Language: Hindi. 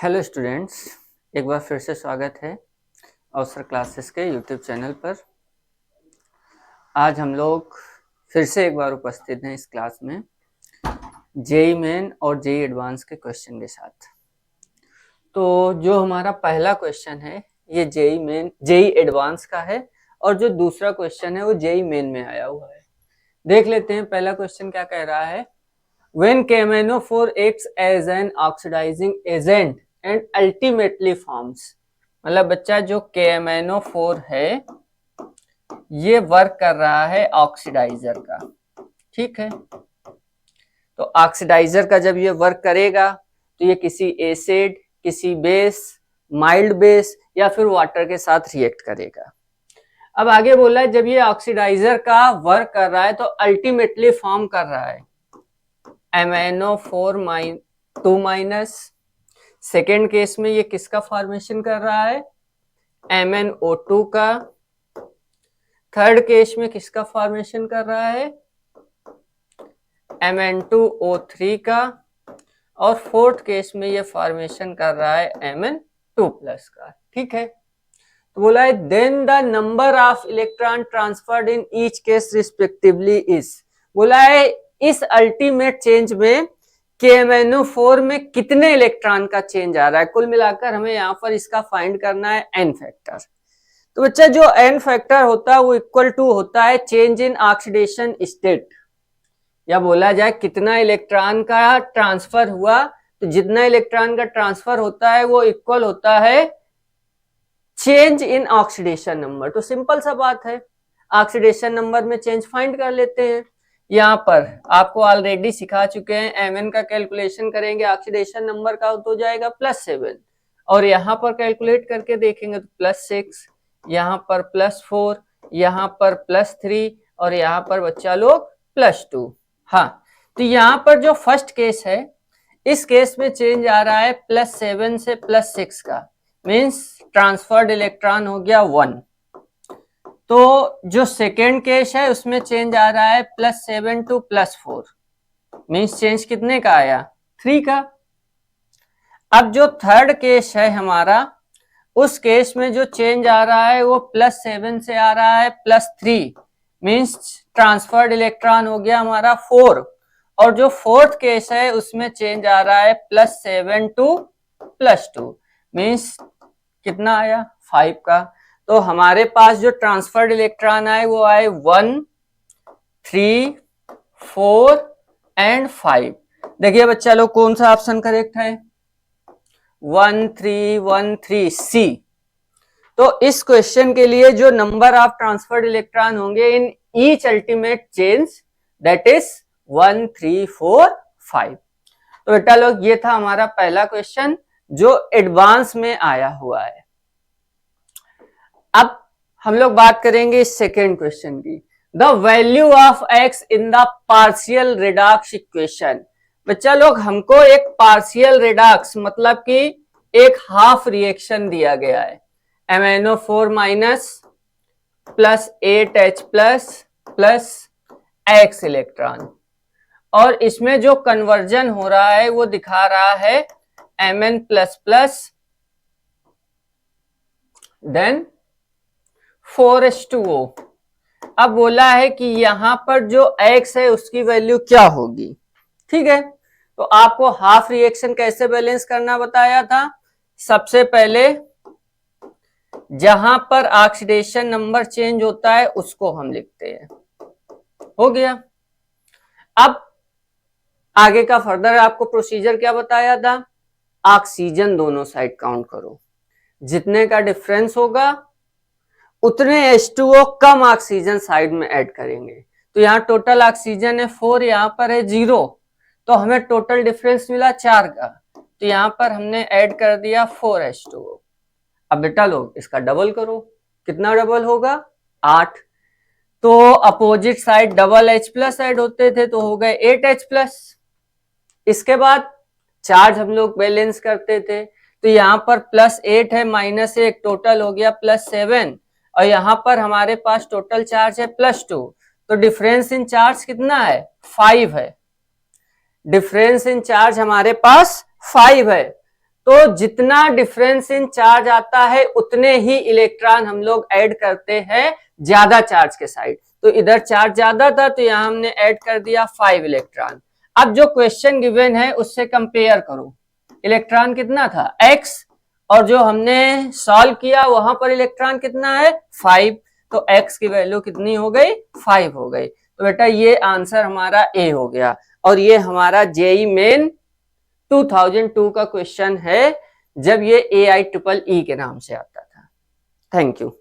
हेलो स्टूडेंट्स, एक बार फिर से स्वागत है अवसर क्लासेस के यूट्यूब चैनल पर। आज हम लोग फिर से एक बार उपस्थित हैं इस क्लास में जेई मेन और जेई एडवांस के क्वेश्चन के साथ। तो जो हमारा पहला क्वेश्चन है ये जेई मेन जेई एडवांस का है और जो दूसरा क्वेश्चन है वो जेई मेन में आया हुआ है। देख लेते हैं पहला क्वेश्चन क्या कह रहा है। When KMnO4 acts as an oxidizing agent and ultimately forms, मतलब बच्चा जो KMnO4 है ये वर्क कर रहा है ऑक्सीडाइजर का, ठीक है। तो ऑक्सीडाइजर का जब ये वर्क करेगा तो ये किसी एसिड, किसी बेस, माइल्ड बेस या फिर वाटर के साथ रिएक्ट करेगा। अब आगे बोला है जब ये ऑक्सीडाइजर का वर्क कर रहा है तो अल्टीमेटली फॉर्म कर रहा है MnO4 2-। सेकेंड केस में ये किसका फॉर्मेशन कर रहा है, MnO2 का। थर्ड केस में किसका फॉर्मेशन कर रहा है, Mn2O3 का। और फोर्थ केस में ये फॉर्मेशन कर रहा है Mn2+ का, ठीक है। तो बोला है then the number of electron transferred in each case respectively is, बोला है इस अल्टीमेट चेंज में KMnO4 में कितने इलेक्ट्रॉन का चेंज आ रहा है। कुल मिलाकर हमें यहाँ पर इसका फाइंड करना है n फैक्टर। तो बच्चा जो n फैक्टर होता है वो इक्वल टू होता है चेंज इन ऑक्सीडेशन स्टेट, या बोला जाए कितना इलेक्ट्रॉन का ट्रांसफर हुआ, तो जितना इलेक्ट्रॉन का ट्रांसफर होता है वो इक्वल होता है चेंज इन ऑक्सीडेशन नंबर। तो सिंपल सा बात है, ऑक्सीडेशन नंबर में चेंज फाइंड कर लेते हैं। यहाँ पर आपको ऑलरेडी सिखा चुके हैं, Mn का कैलकुलेशन करेंगे ऑक्सीडेशन नंबर का तो हो जाएगा +7, और यहाँ पर कैलकुलेट करके देखेंगे तो +6, यहाँ पर +4, यहाँ पर +3 और यहाँ पर बच्चा लोग +2। हाँ, तो यहाँ पर जो फर्स्ट केस है इस केस में चेंज आ रहा है +7 से +6 का, मीन्स ट्रांसफर्ड इलेक्ट्रॉन हो गया 1। तो जो सेकेंड केस है उसमें चेंज आ रहा है +7 to +4, मीन्स चेंज कितने का आया, 3 का। अब जो थर्ड केस है हमारा, उस केस में जो चेंज आ रहा है वो +7 से आ रहा है +3, मीन्स ट्रांसफर्ड इलेक्ट्रॉन हो गया हमारा 4। और जो फोर्थ केस है उसमें चेंज आ रहा है +7 to +2, मीन्स कितना आया, 5 का। तो हमारे पास जो ट्रांसफर्ड इलेक्ट्रॉन आए वो आए 1, 3, 4 एंड 5। देखिए बच्चा लोग कौन सा ऑप्शन करेक्ट है, 1 3 1 3 सी। तो इस क्वेश्चन के लिए जो नंबर ऑफ ट्रांसफर्ड इलेक्ट्रॉन होंगे in each ultimate change that is 1 3 4 5। तो बेटा लोग ये था हमारा पहला क्वेश्चन जो एडवांस में आया हुआ है। अब हम लोग बात करेंगे इस सेकेंड क्वेश्चन की, the value of x in the partial redox equation. बच्चा लोग हमको एक पार्शियल रिडॉक्स मतलब कि एक हाफ रिएक्शन दिया गया है, MnO4- +8H+ plus x electron, और इसमें जो कन्वर्जन हो रहा है वो दिखा रहा है Mn++ देन 4H2O। अब बोला है कि यहां पर जो x है उसकी वैल्यू क्या होगी, ठीक है। तो आपको हाफ रिएक्शन कैसे बैलेंस करना बताया था, सबसे पहले जहां पर ऑक्सीडेशन नंबर चेंज होता है उसको हम लिखते हैं, हो गया। अब आगे का फर्दर आपको प्रोसीजर क्या बताया था, ऑक्सीजन दोनों साइड काउंट करो, जितने का डिफरेंस होगा उतने H2O कम ऑक्सीजन साइड में ऐड करेंगे। तो यहाँ टोटल ऑक्सीजन है 4, यहाँ पर है 0, तो हमें टोटल डिफरेंस मिला 4 का, तो यहाँ पर हमने ऐड कर दिया 4H2O। अब बेटा लोग इसका डबल करो, कितना डबल होगा, 8। तो opposite side double H+ add होते थे तो हो गए 8H+। इसके बाद चार्ज हम लोग बैलेंस करते थे, तो यहाँ पर +8 है -1, टोटल हो गया +7, और यहाँ पर हमारे पास टोटल चार्ज है +2, तो डिफरेंस इन चार्ज कितना है, 5 है। डिफरेंस इन चार्ज हमारे पास 5 है। तो जितना डिफरेंस इन चार्ज आता है उतने ही इलेक्ट्रॉन हम लोग ऐड करते हैं ज्यादा चार्ज के साइड। तो इधर चार्ज ज्यादा था तो यहां हमने ऐड कर दिया 5 इलेक्ट्रॉन। अब जो क्वेश्चन गिवन है उससे कंपेयर करो, इलेक्ट्रॉन कितना था x, और जो हमने सॉल्व किया वहां पर इलेक्ट्रॉन कितना है 5, तो x की वैल्यू कितनी हो गई 5 हो गई। तो बेटा ये आंसर हमारा ए हो गया, और ये हमारा जेई मेन 2002 का क्वेश्चन है, जब ये AIEEE के नाम से आता था। Thank you.